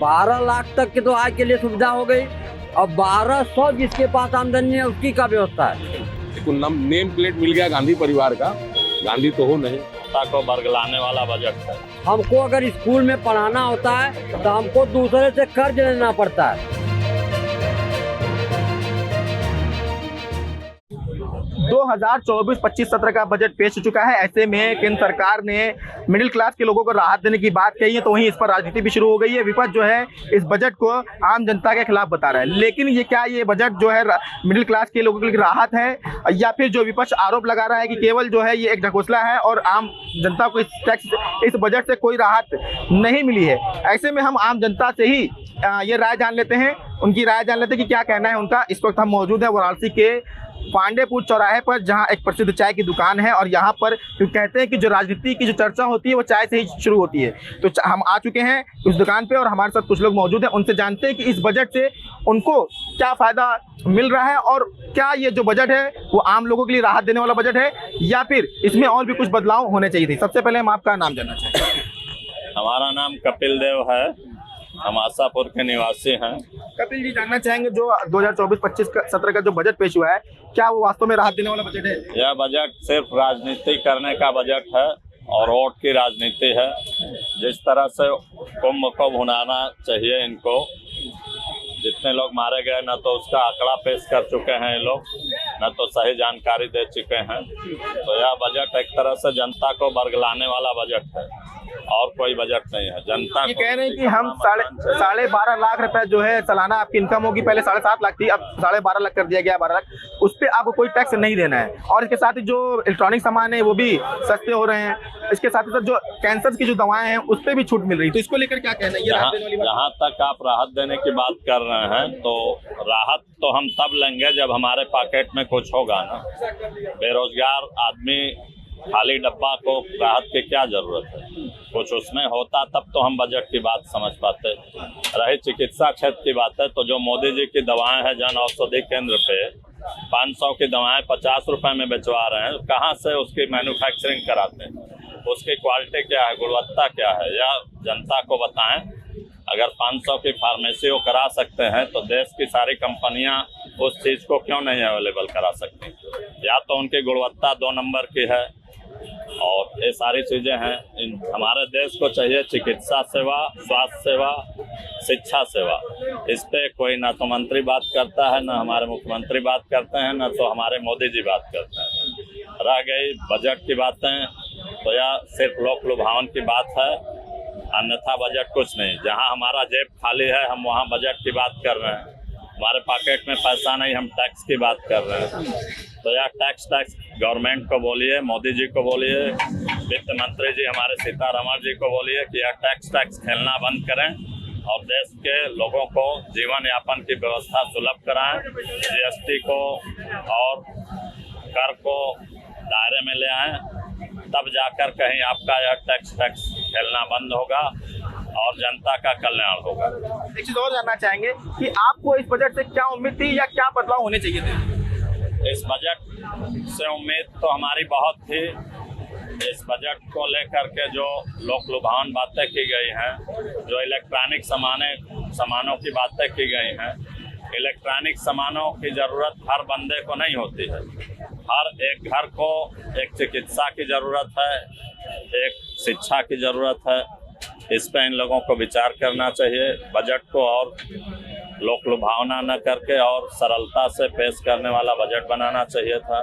12 लाख तक की तो आज के लिए सुविधा हो गई। अब 1200 जिसके पास आमदनी है उसकी क्या व्यवस्था है? नेम प्लेट मिल गया गांधी परिवार का, गांधी तो हो नहीं। जनता को बरगलाने वाला बजट है। हमको अगर स्कूल में पढ़ाना होता है तो हमको दूसरे से कर्ज लेना पड़ता है। 2024-25 सत्र का बजट पेश हो चुका है। ऐसे में केंद्र सरकार ने मिडिल क्लास के लोगों को राहत देने की बात कही है, तो वहीं इस पर राजनीति भी शुरू हो गई है। विपक्ष जो है इस बजट को आम जनता के खिलाफ बता रहा है, लेकिन ये बजट जो है मिडिल क्लास के लोगों के लिए राहत है, या फिर जो विपक्ष आरोप लगा रहा है कि केवल जो है ये एक ढकोसला है और आम जनता को इस बजट से कोई राहत नहीं मिली है। ऐसे में हम आम जनता से ही ये राय जान लेते हैं, उनकी राय जान लेते हैं कि क्या कहना है उनका। इस वक्त हम मौजूद है वाराणसी के पांडेपुर चौराहे पर, जहां एक प्रसिद्ध चाय की दुकान है, और यहां पर कहते हैं कि जो राजनीति की जो चर्चा होती है वो चाय से ही शुरू होती है। तो हम आ चुके हैं उस दुकान पे और हमारे साथ कुछ लोग मौजूद हैं, उनसे जानते हैं कि इस बजट से उनको क्या फ़ायदा मिल रहा है और क्या ये जो बजट है वो आम लोगों के लिए राहत देने वाला बजट है या फिर इसमें और भी कुछ बदलाव होने चाहिए थे। सबसे पहले हम आपका नाम जानना चाहेंगे। हमारा नाम कपिल देव है, हम आशापुर के निवासी हैं। कपिल जी, जानना चाहेंगे जो 2024-25 सत्र का जो बजट पेश हुआ है, क्या वो वास्तव में राहत देने वाला बजट है? यह बजट सिर्फ राजनीति करने का बजट है और वोट की राजनीति है। जिस तरह से कुंभ को भुनाना चाहिए इनको, जितने लोग मारे गए न तो उसका आंकड़ा पेश कर चुके हैं ये लोग, न तो सही जानकारी दे चुके हैं। तो यह बजट एक तरह से जनता को बरगलाने वाला बजट है और कोई बजट नहीं है। जनता ये कह रहे हैं कि हम 12.5 लाख रुपए जो है सालाना आपकी इनकम होगी, पहले 7.5 लाख थी, अब 12.5 लाख कर दिया गया 12 लाख। उस पर आपको कोई टैक्स नहीं देना है और इसके साथ ही जो इलेक्ट्रॉनिक सामान है वो भी सस्ते हो रहे हैं। इसके साथ ही साथ जो कैंसर की जो दवाएं हैं उस पर भी छूट मिल रही है। तो इसको लेकर क्या कहना है? ये राहत देने वाली बात? जहाँ तक आप राहत देने की बात कर रहे हैं तो राहत तो हम तब लेंगे जब हमारे पॉकेट में कुछ होगा ना। बेरोजगार आदमी खाली डब्बा को राहत की क्या जरूरत है? कुछ उसमें होता तब तो हम बजट की बात समझ पाते। रही चिकित्सा क्षेत्र की बात है तो जो मोदी जी की दवाएं हैं जन औषधि केंद्र पे 500 की दवाएं 50 रुपए में बेचवा रहे हैं, कहाँ से उसकी मैन्युफैक्चरिंग कराते हैं? उसकी क्वालिटी क्या है, गुणवत्ता क्या है, या जनता को बताएं। अगर 500 की फार्मेसी वो करा सकते हैं तो देश की सारी कंपनियां उस चीज को क्यों नहीं अवेलेबल करा सकती? या तो उनकी गुणवत्ता 2 नंबर की है और ये सारी चीजें हैं। हमारे देश को चाहिए चिकित्सा सेवा, स्वास्थ्य सेवा, शिक्षा सेवा। इस पे कोई ना तो मंत्री बात करता है, ना हमारे मुख्यमंत्री बात करते हैं, ना तो हमारे मोदी जी बात करते हैं। रह गई बजट की बातें तो यह सिर्फ लोक लुभावन की बात है, अन्यथा बजट कुछ नहीं। जहां हमारा जेब खाली है हम वहां बजट की बात कर रहे हैं। हमारे पॉकेट में पैसा नहीं, हम टैक्स की बात कर रहे हैं। तो यह टैक्स गवर्नमेंट को बोलिए, मोदी जी को बोलिए, वित्त मंत्री जी हमारे सीतारमण जी को बोलिए कि यह टैक्स खेलना बंद करें और देश के लोगों को जीवन यापन की व्यवस्था सुलभ कराएं। जीएसटी को और कर को दायरे में ले आएं, तब जाकर कहीं आपका यह टैक्स खेलना बंद होगा और जनता का कल्याण होगा। एक चीज और जानना चाहेंगे कि आपको इस बजट से क्या उम्मीद थी या क्या बदलाव होने चाहिए थे? इस बजट से उम्मीद तो हमारी बहुत थी। इस बजट को लेकर के जो लोक लुभावन बातें की गई हैं, जो इलेक्ट्रॉनिक सामानों की बातें की गई हैं, इलेक्ट्रॉनिक सामानों की जरूरत हर बंदे को नहीं होती है। हर एक घर को एक चिकित्सा की जरूरत है, एक शिक्षा की जरूरत है। इस पे इन लोगों को विचार करना चाहिए। बजट को और लोक लुभावना न करके और सरलता से पेश करने वाला बजट बनाना चाहिए था,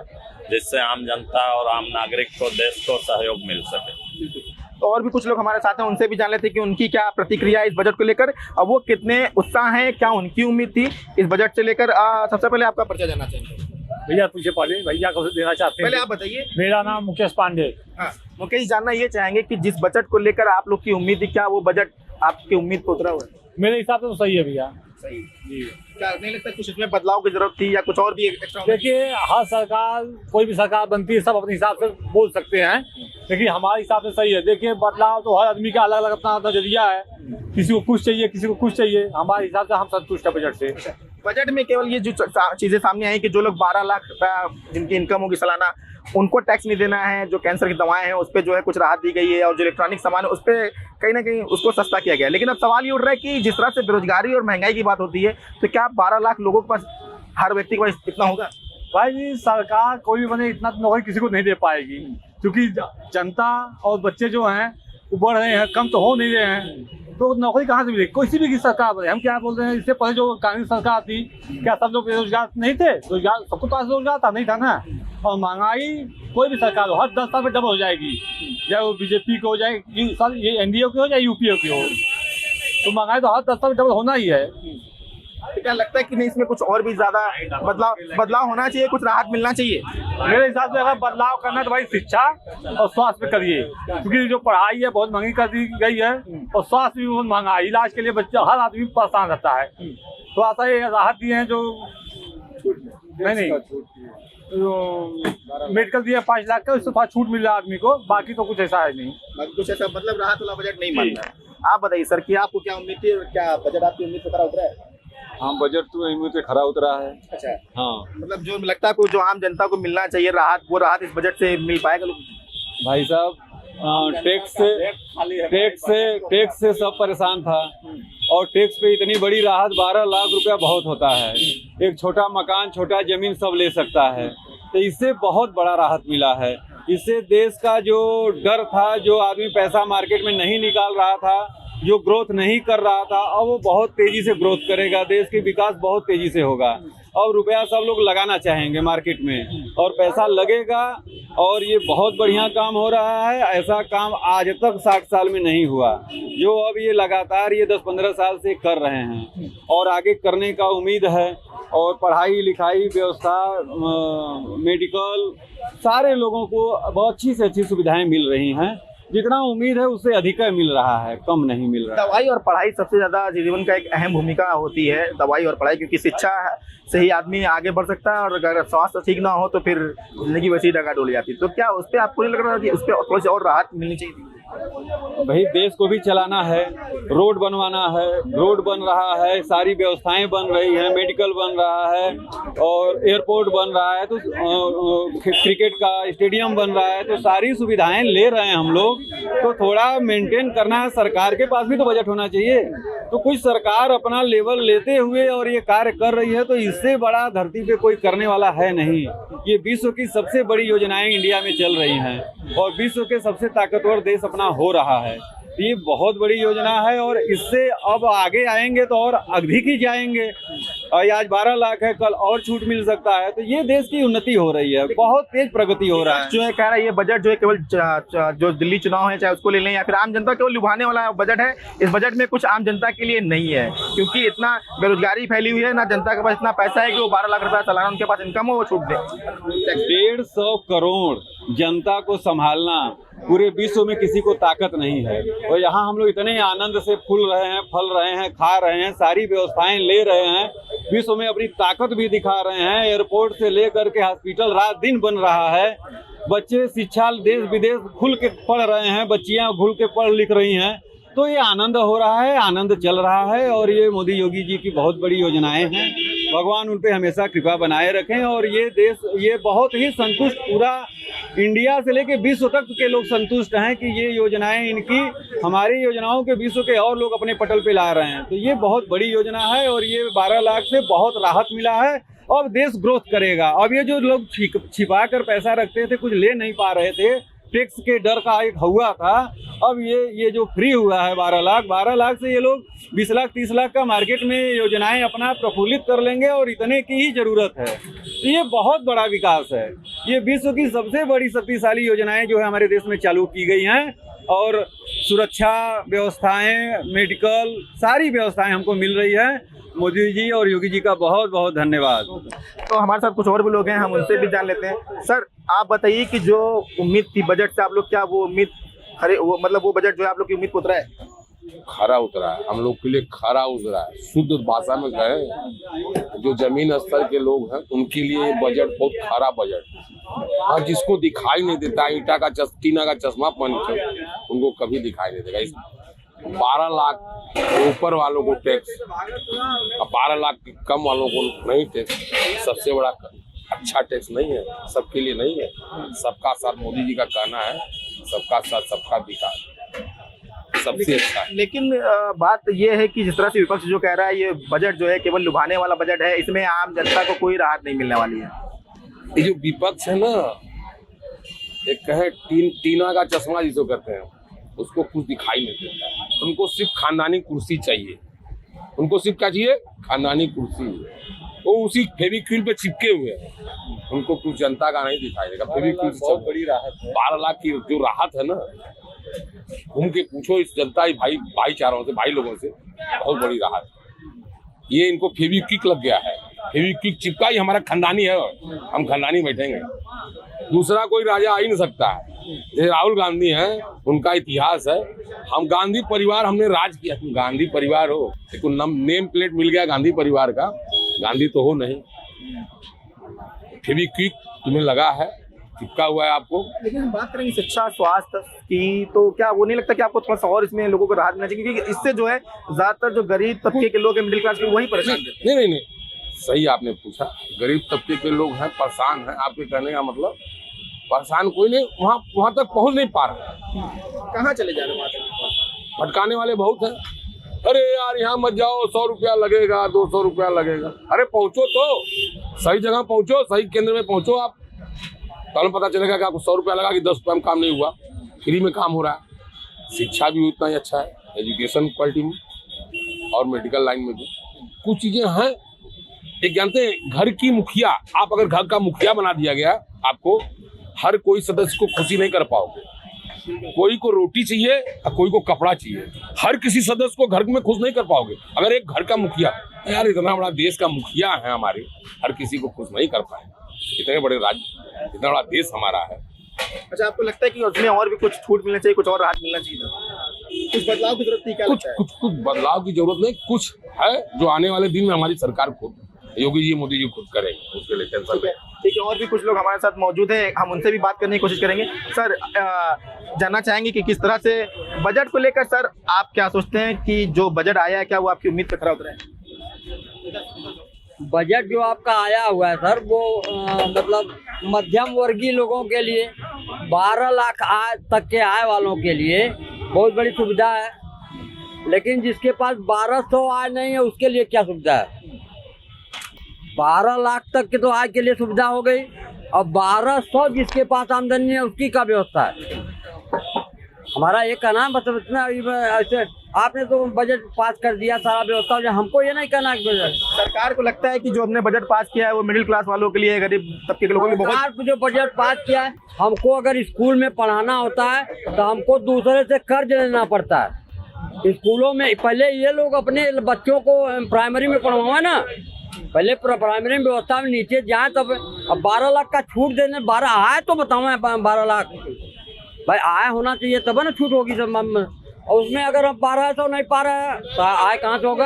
जिससे आम जनता और आम नागरिक को, देश को सहयोग मिल सके। तो और भी कुछ लोग हमारे साथ हैं, उनसे भी जान लेते हैं कि उनकी क्या प्रतिक्रिया है इस बजट को लेकर, अब वो कितने उत्साह हैं, क्या उनकी उम्मीद थी इस बजट से लेकर। सबसे पहले आपका परिचय जानना चाहेंगे। भैया पूछे पहले भैया को देना चाहते हैं। पहले आप बताइए। मेरा नाम मुकेश पांडे। हाँ, मुकेश, जानना ये चाहेंगे कि जिस बजट को लेकर आप लोग की उम्मीद थी, क्या वो बजट आपकी उम्मीद को उतरा हुआ है? मेरे हिसाब से तो सही है भैया। सही जी। क्या नहीं लगता कुछ इसमें बदलाव की जरूरत थी या कुछ और भी एक्स्ट्रा? देखिए, हर सरकार, कोई भी सरकार बनती है, सब अपने हिसाब से बोल सकते हैं, लेकिन हमारे हिसाब से सही है। देखिए, बदलाव तो हर आदमी का अलग अलग अपना नजरिया है, किसी को कुछ चाहिए, किसी को कुछ चाहिए। हमारे हिसाब से हम संतुष्ट है बजट से। बजट में केवल ये जो चीजें सामने आई कि जो लोग 12 लाख रुपया जिनकी इनकम होगी सालाना उनको टैक्स नहीं देना है, जो कैंसर की दवाएं हैं उस पर जो है कुछ राहत दी गई है, और जो इलेक्ट्रॉनिक सामान है उस पर कहीं ना कहीं उसको सस्ता किया गया है। लेकिन अब सवाल ये उठ रहा है कि जिस तरह से बेरोजगारी और महंगाई की बात होती है तो क्या 12 लाख लोगों के पास, हर व्यक्ति के पास इतना होगा? भाई जी, सरकार कोई भी बने इतना नौकरी किसी को नहीं दे पाएगी, क्योंकि जनता और बच्चे जो हैं वो बढ़ रहे हैं, कम तो हो नहीं रहे हैं, तो नौकरी कहाँ से मिलेगी? किसी भी की सरकार बने। हम क्या बोल रहे हैं, इससे पहले जो कांग्रेस सरकार थी क्या सब लोग बेरोजगार नहीं थे? रोजगार सबको पास रोजगार था, नहीं था ना। और महंगाई कोई भी सरकार हो हर 10 साल में डबल हो जाएगी, चाहे वो बीजेपी की हो जाए, ये एनडीए की हो जाए यूपीए की हो, तो महंगाई तो हर 10 साल में डबल होना ही है। तो क्या लगता है कि नहीं इसमें कुछ और भी ज्यादा बदलाव होना चाहिए, कुछ राहत मिलना चाहिए? मेरे हिसाब से अगर बदलाव करना है तो भाई शिक्षा और स्वास्थ्य पे करिए, क्योंकि जो पढ़ाई है बहुत महंगी कर दी गई है और स्वास्थ्य भी बहुत महंगा है। इलाज के लिए बच्चा हर आदमी परेशान रहता है। तो ऐसा ये राहत दिए हैं जो नहीं मेडिकल दिया 5 लाख का, उससे थोड़ा छूट मिल रहा है आदमी को, बाकी तो कुछ ऐसा है नहीं। कुछ ऐसा मतलब राहत वाला बजट नहीं मानना है। आप बताइए सर कि आपको क्या उम्मीद थी, क्या बजट आपकी उम्मीद से खरा उतरा है? हाँ, बजट तो उम्मीद से खरा उतरा है। अच्छा, हाँ, मतलब जो लगता है को जो आम जनता को मिलना चाहिए राहत, वो राहत इस बजट से मिल पाएगा? भाई साहब, टैक्स से सब परेशान था, और टैक्स पे इतनी बड़ी राहत 12 लाख रुपया बहुत होता है। एक छोटा मकान, छोटा जमीन सब ले सकता है, तो इससे बहुत बड़ा राहत मिला है। इससे देश का जो डर था, जो आदमी पैसा मार्केट में नहीं निकाल रहा था, जो ग्रोथ नहीं कर रहा था, अब वो बहुत तेजी से ग्रोथ करेगा, देश की विकास बहुत तेजी से होगा। और रुपया सब लोग लगाना चाहेंगे मार्केट में, और पैसा लगेगा, और ये बहुत बढ़िया काम हो रहा है। ऐसा काम आज तक 60 साल में नहीं हुआ, जो अब ये लगातार ये 10-15 साल से कर रहे हैं, और आगे करने का उम्मीद है। और पढ़ाई लिखाई व्यवस्था, मेडिकल, सारे लोगों को बहुत अच्छी से अच्छी सुविधाएं मिल रही हैं। जितना उम्मीद है उससे अधिक मिल रहा है, कम नहीं मिल रहा है। दवाई और पढ़ाई सबसे ज्यादा जीवन का एक अहम भूमिका होती है, दवाई और पढ़ाई, क्योंकि शिक्षा से ही आदमी आगे बढ़ सकता है, और अगर स्वास्थ्य ठीक ना हो तो फिर जिंदगी वैसी डगा डोल जाती है। तो क्या उस पर आपको नहीं लग रहा कि उस पर थोड़ी सी और राहत मिलनी चाहिए? भाई, देश को भी चलाना है, रोड बनवाना है, रोड बन रहा है, सारी व्यवस्थाएं बन रही हैं, मेडिकल बन रहा है, और एयरपोर्ट बन रहा है, तो क्रिकेट का स्टेडियम बन रहा है, तो सारी सुविधाएं ले रहे हैं हम लोग। तो थोड़ा मेंटेन करना है, सरकार के पास भी तो बजट होना चाहिए। तो कुछ सरकार अपना लेवल लेते हुए और ये कार्य कर रही है, तो इससे बड़ा धरती पे कोई करने वाला है नहीं। ये विश्व की सबसे बड़ी योजनाएं इंडिया में चल रही हैं, और विश्व के सबसे ताकतवर देश अपना हो रहा है। ये बहुत बड़ी योजना है, और इससे अब आगे आएंगे तो और अधिक ही जाएंगे। और आज 12 लाख है, कल और छूट मिल सकता है। तो ये देश की उन्नति हो रही है, बहुत तेज प्रगति हो रहा है। जो है कह रहा है ये बजट जो है केवल जो दिल्ली चुनाव है चाहे उसको ले लें, या फिर आम जनता केवल लुभाने वाला बजट है। इस बजट में कुछ आम जनता के लिए नहीं है, क्योंकि इतना बेरोजगारी फैली हुई है, ना जनता के पास इतना पैसा है कि वो 12 लाख रुपया सालाना उनके पास इनकम हो वो छूट दे। 150 करोड़ जनता को संभालना पूरे विश्व में किसी को ताकत नहीं है। और यहाँ हम लोग इतने आनंद से फूल रहे हैं, फल रहे हैं, खा रहे हैं, सारी व्यवस्थाएं ले रहे हैं, विश्व में अपनी ताकत भी दिखा रहे हैं। एयरपोर्ट से लेकर के हॉस्पिटल रात दिन बन रहा है, बच्चे शिक्षा देश विदेश खुल के पढ़ रहे हैं, बच्चियां खुल के पढ़ लिख रही हैं। तो ये आनंद हो रहा है, आनंद चल रहा है, और ये मोदी योगी जी की बहुत बड़ी योजनाएं हैं। भगवान उन पे हमेशा कृपा बनाए रखें, और ये देश ये बहुत ही संतुष्ट, पूरा इंडिया से लेके विश्व तक के लोग संतुष्ट हैं कि ये योजनाएं इनकी, हमारी योजनाओं के विश्व के और लोग अपने पटल पे ला रहे हैं। तो ये बहुत बड़ी योजना है, और ये 12 लाख से बहुत राहत मिला है। अब देश ग्रोथ करेगा। अब ये जो लोग छिपा कर पैसा रखते थे, कुछ ले नहीं पा रहे थे, टैक्स के डर का एक हुआ था, अब ये जो फ्री हुआ है 12 लाख से ये लोग 20 लाख 30 लाख का मार्केट में योजनाएं अपना प्रफुल्लित कर लेंगे, और इतने की ही जरूरत है। तो ये बहुत बड़ा विकास है। ये विश्व की सबसे बड़ी शक्तिशाली योजनाएं जो है हमारे देश में चालू की गई हैं, और सुरक्षा व्यवस्थाएं, मेडिकल, सारी व्यवस्थाएं हमको मिल रही है। मोदी जी और योगी जी का बहुत बहुत धन्यवाद। तो हमारे साथ कुछ और भी लोग हैं, हम उनसे भी जान लेते हैं। सर, आप बताइए कि जो उम्मीद थी बजट से, आप लोग क्या वो उम्मीद वो बजट जो है आप लोग की उम्मीद को उतरा है? खरा उतरा है, हम लोग के लिए खरा उतरा है। शुद्ध भाषा में कहें, जो जमीन स्तर के लोग हैं उनके लिए बजट बहुत खरा बजट। और जिसको दिखाई नहीं देता, ईटा का टीना का चश्मा पहन के, उनको कभी दिखाई नहीं देगा। 12 लाख ऊपर वालों को टैक्स, अब 12 लाख कम वालों को नहीं टैक्स। सबसे बड़ा अच्छा टैक्स नहीं है, सबके लिए नहीं है। सबका साथ मोदी जी का कहना है, सबका साथ सबका विकास सबसे अच्छा है। लेकिन बात यह है कि जिस तरह से विपक्ष जो कह रहा है, ये बजट जो है केवल लुभाने वाला बजट है, इसमें आम जनता को कोई राहत नहीं मिलने वाली है। ये जो विपक्ष है ना, एक कहे टीना का चश्मा जिसको कहते हैं, उसको कुछ दिखाई नहीं देता है। उनको सिर्फ खानदानी कुर्सी चाहिए, उनको सिर्फ क्या चाहिए? खानदानी कुर्सी। वो उसी फेविक्विल पे चिपके हुए हैं, उनको कुछ जनता का नहीं दिखाई देगा। फेविक्विल बहुत बड़ी राहत है। 12 लाख की जो राहत है ना, घूम के पूछो इस जनता भाईचारों से, भाई लोगों से, बहुत बड़ी राहत है। ये इनको फेविक्विक लग गया है, फेविक्विक चिपका ही हमारा खानदानी है, हम खानदानी बैठेंगे, दूसरा कोई राजा आ ही नहीं सकता है। जैसे राहुल गांधी हैं, उनका इतिहास है, हम गांधी परिवार, हमने राज किया। तुम गांधी परिवार हो, एक नेम प्लेट मिल गया गांधी परिवार का, गांधी तो हो नहीं। फेविक्विक तुम्हें लगा है, चिपका हुआ है आपको। लेकिन हम बात करेंगे शिक्षा स्वास्थ्य की, तो क्या वो नहीं लगता कि आपको थोड़ा सा और इसमें लोगों को राहत मिलना चाहिए? क्योंकि इससे जो है ज्यादातर जो गरीब तबके के लोग हैं, मिडिल क्लास के, वही परेशान हैं। नहीं, सही आपने पूछा, गरीब तबके के लोग हैं, परेशान हैं। आपके कहने का मतलब परेशान कोई नहीं, वहाँ तक पहुँच नहीं पा रहा। कहाँ चले जा रहे हैं? भटकाने वाले बहुत हैं। अरे यार यहाँ मत जाओ, 100 रुपया लगेगा, 200 रुपया लगेगा। अरे पहुँचो तो, सही जगह पहुँचो, सही केंद्र में पहुँचो आप, तब पता चलेगा कि आपको 100 रुपया लगा कि 10 रुपया में काम नहीं हुआ, फ्री में काम हो रहा है। शिक्षा भी उतना ही अच्छा है, एजुकेशन क्वालिटी में और मेडिकल लाइन में भी कुछ चीज़ें हैं। एक जानते हैं, घर की मुखिया, आप अगर घर का मुखिया बना दिया गया, आपको हर कोई सदस्य को खुशी नहीं कर पाओगे। कोई को रोटी चाहिए और कोई को कपड़ा चाहिए, हर किसी सदस्य को घर में खुश नहीं कर पाओगे। अगर एक घर का मुखिया, यार इतना बड़ा देश का मुखिया है हमारे, हर किसी को खुश नहीं कर पाए। इतने बड़े राज्य, इतना बड़ा देश हमारा है। अच्छा, आपको लगता है कि उसमें और भी कुछ छूट मिलना चाहिए, कुछ और राहत मिलना चाहिए, कुछ बदलाव की जरूरत नहीं? क्या लगता है? कुछ बदलाव की जरूरत नहीं, कुछ है जो आने वाले दिन में हमारी सरकार खुद, योगी जी मोदी जी खुद करेंगे, उसके लिए टेंशन नहीं। ठीक है, और भी कुछ लोग हमारे साथ मौजूद हैं, हम उनसे भी बात करने की कोशिश करेंगे। सर, जानना चाहेंगे कि किस तरह से बजट को लेकर सर आप क्या सोचते हैं कि जो बजट आया है, क्या वो आपकी उम्मीद पे खरा उतरा है? बजट जो आपका आया हुआ है सर, वो मतलब मध्यम वर्गीय लोगों के लिए, 12 लाख आय तक के आय वालों के लिए बहुत बड़ी सुविधा है। लेकिन जिसके पास 1200 आय नहीं है, उसके लिए क्या सुविधा है? 12 लाख तक के तो आय के लिए सुविधा हो गई, अब 1200 जिसके पास आमदनी है उसकी क्या व्यवस्था है? हमारा ये कहना है, मतलब इतना ऐसे आपने तो बजट पास कर दिया, सारा व्यवस्था, जो हमको ये नहीं कहना है। सरकार को लगता है कि जो हमने बजट पास किया है वो मिडिल क्लास वालों के लिए, गरीब तबके के लोगों के लिए बहुत। सरकार को जो बजट पास किया है, हमको अगर स्कूल में पढ़ाना होता है तो हमको दूसरे से कर्ज लेना पड़ता है। स्कूलों में पहले ये लोग अपने बच्चों को प्राइमरी में पढ़वाए ना, पहले प्राइमरी में व्यवस्था में नीचे जाए, तब अब 12 लाख का छूट देने, 12 आए तो बताओ, 12 लाख भाई आय होना चाहिए तब ना छूट होगी सब। और उसमें अगर हम 1200 नहीं पा रहे हैं तो आय कहाँ से होगा?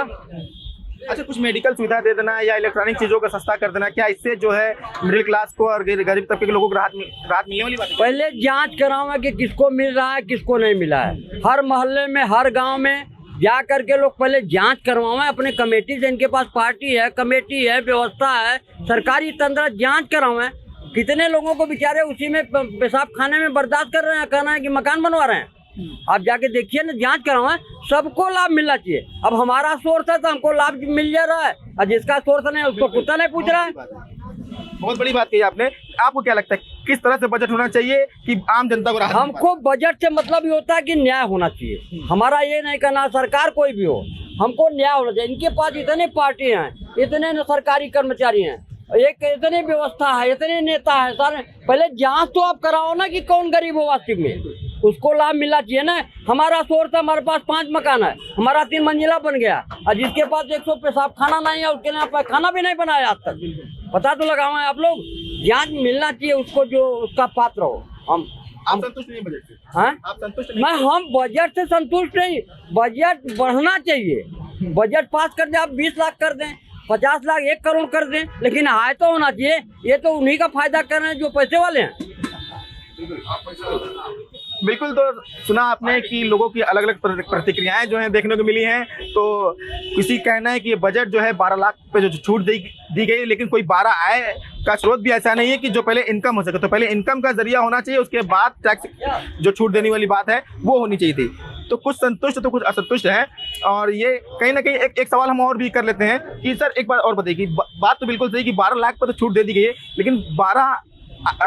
अच्छा, कुछ मेडिकल सुविधा दे देना या इलेक्ट्रॉनिक चीजों का सस्ता कर देना, क्या इससे जो है मिडिल क्लास को और गरीब तबके के लोगों को राहत मिलने वाली बात है? पहले जांच कराओ कि किसको मिल रहा है, किसको नहीं मिला है। हर मोहल्ले में, हर गांव में जा करके लोग पहले जांच करवाएं अपने कमेटी से, इनके पास पार्टी है, कमेटी है, व्यवस्था है, सरकारी तंत्र, जांच करावें। कितने लोगों को बेचारे उसी में पेशाब खाने में बर्दाश्त कर रहे हैं, कहना है कि मकान बनवा रहे हैं। आप जाके देखिए ना, जांच करावें, सबको लाभ मिलना चाहिए। अब हमारा सोर्स है तो हमको लाभ मिल जा रहा है, और जिसका सोर्स नहीं उसको कुत्ता नहीं पूछ रहा है। बहुत बड़ी बात कही आपने। आपको क्या लगता है किस तरह से बजट होना चाहिए कि आम जनता को राहत? हमको बजट से मतलब ये होता है कि न्याय होना चाहिए। हमारा ये नहीं कहना सरकार कोई भी हो, हमको न्याय होना चाहिए। इनके पास इतने पार्टी हैं, इतने सरकारी कर्मचारी हैं, एक इतनी व्यवस्था है, इतने नेता है सारे। पहले जांच तो आप कराओ ना कि कौन गरीब हो वास्तविक में, उसको लाभ मिलना चाहिए ना। हमारा सोर्स है, हमारे पास 5 मकान है, हमारा 3 मंजिला बन गया, और जिसके पास 100 पेशाब खाना नहीं है उसके लिए खाना भी नहीं बनाया आज तक। पता तो लगाओ आप लोग, जांच मिलना चाहिए उसको जो उसका पात्र हो। आप संतुष्ट नहीं बजट से? हाँ, आप संतुष्ट नहीं? हम बजट से संतुष्ट नहीं, बजट बढ़ना चाहिए। बजट पास कर दे, आप 20 लाख कर दें, 50 लाख, 1 करोड़ कर दें, लेकिन आय तो होना चाहिए। ये तो उन्हीं का फायदा कर रहे हैं जो पैसे वाले हैं। बिल्कुल। तो सुना आपने कि लोगों की अलग अलग प्रतिक्रियाएं जो हैं देखने को मिली हैं। तो किसी कहना है कि ये बजट जो है 12 लाख पे जो छूट दी गई, लेकिन कोई 12 आय का स्रोत भी ऐसा नहीं है कि जो पहले इनकम हो सके। तो पहले इनकम का जरिया होना चाहिए, उसके बाद टैक्स जो छूट देने वाली बात है वो होनी चाहिए थी। तो कुछ संतुष्ट तो कुछ असंतुष्ट हैं। और ये कहीं ना कहीं एक सवाल हम और भी कर लेते हैं कि सर एक बार और बताइए कि बात तो बिल्कुल सही कि 12 लाख पर तो छूट दे दी गई है, लेकिन 12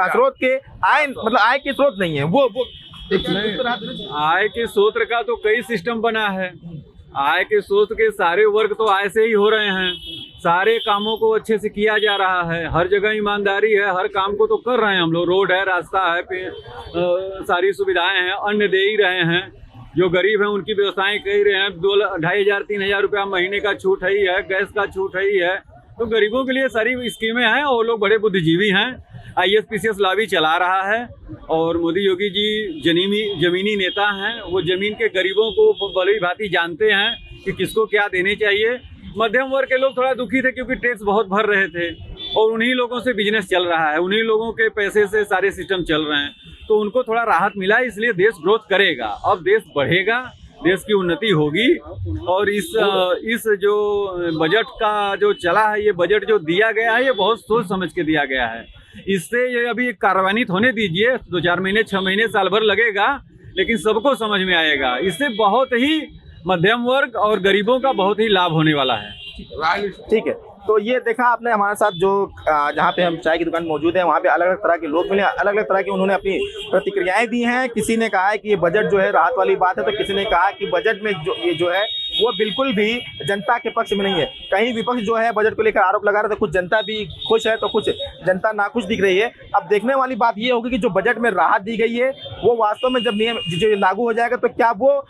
स्रोत के आय मतलब आय के स्रोत नहीं है। वो आय के स्रोत का तो कई सिस्टम बना है। आय के स्रोत के सारे वर्ग तो आय से ही हो रहे हैं। सारे कामों को अच्छे से किया जा रहा है, हर जगह ईमानदारी है, हर काम को तो कर रहे हैं हम लोग। रोड है, रास्ता है, सारी सुविधाएं हैं, अन्न दे ही रहे हैं। जो गरीब हैं उनकी व्यवस्थाएं कर रहे हैं। 2,500-3,000 रुपया महीने का छूट है ही है, गैस का छूट है ही है। तो गरीबों के लिए सारी स्कीमें हैं और लोग बड़े बुद्धिजीवी हैं। ISPCS लॉबी चला रहा है और मोदी योगी जी जमीनी नेता हैं। वो जमीन के गरीबों को भली भांति जानते हैं कि किसको क्या देने चाहिए। मध्यम वर्ग के लोग थोड़ा दुखी थे क्योंकि टैक्स बहुत भर रहे थे और उन्हीं लोगों से बिजनेस चल रहा है, उन्हीं लोगों के पैसे से सारे सिस्टम चल रहे हैं। तो उनको थोड़ा राहत मिला, इसलिए देश ग्रोथ करेगा। अब देश बढ़ेगा, देश की उन्नति होगी। और इस जो बजट का जो चला है, ये बजट जो दिया गया है, ये बहुत सोच समझ के दिया गया है। इससे ये अभी कार्यान्वित होने दीजिए, 2-4 महीने 6 महीने साल भर लगेगा, लेकिन सबको समझ में आएगा। इससे बहुत ही मध्यम वर्ग और गरीबों का बहुत ही लाभ होने वाला है। ठीक है। तो ये देखा आपने हमारे साथ जो जहाँ पे हम चाय की दुकान मौजूद है, वहाँ पे अलग अलग तरह के लोग मिले, अलग अलग तरह की उन्होंने अपनी प्रतिक्रियाएं दी हैं। किसी ने कहा है कि ये बजट जो है राहत वाली बात है, तो किसी ने कहा कि बजट में जो है वो बिल्कुल भी जनता के पक्ष में नहीं है। कहीं विपक्ष जो है बजट को लेकर आरोप लगा रहा था, कुछ जनता भी खुश है तो कुछ जनता नाखुश दिख रही है। अब देखने वाली बात ये होगी कि जो बजट में राहत दी गई है वो वास्तव में जब नियम जो लागू हो जाएगा तो क्या वो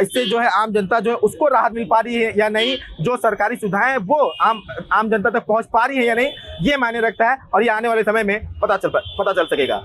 इससे जो है आम जनता जो है उसको राहत मिल पा रही है या नहीं, जो सरकारी सुविधाएं वो आम जनता तक पहुंच पा रही है या नहीं, ये मायने रखता है। और ये आने वाले समय में पता चल सकेगा।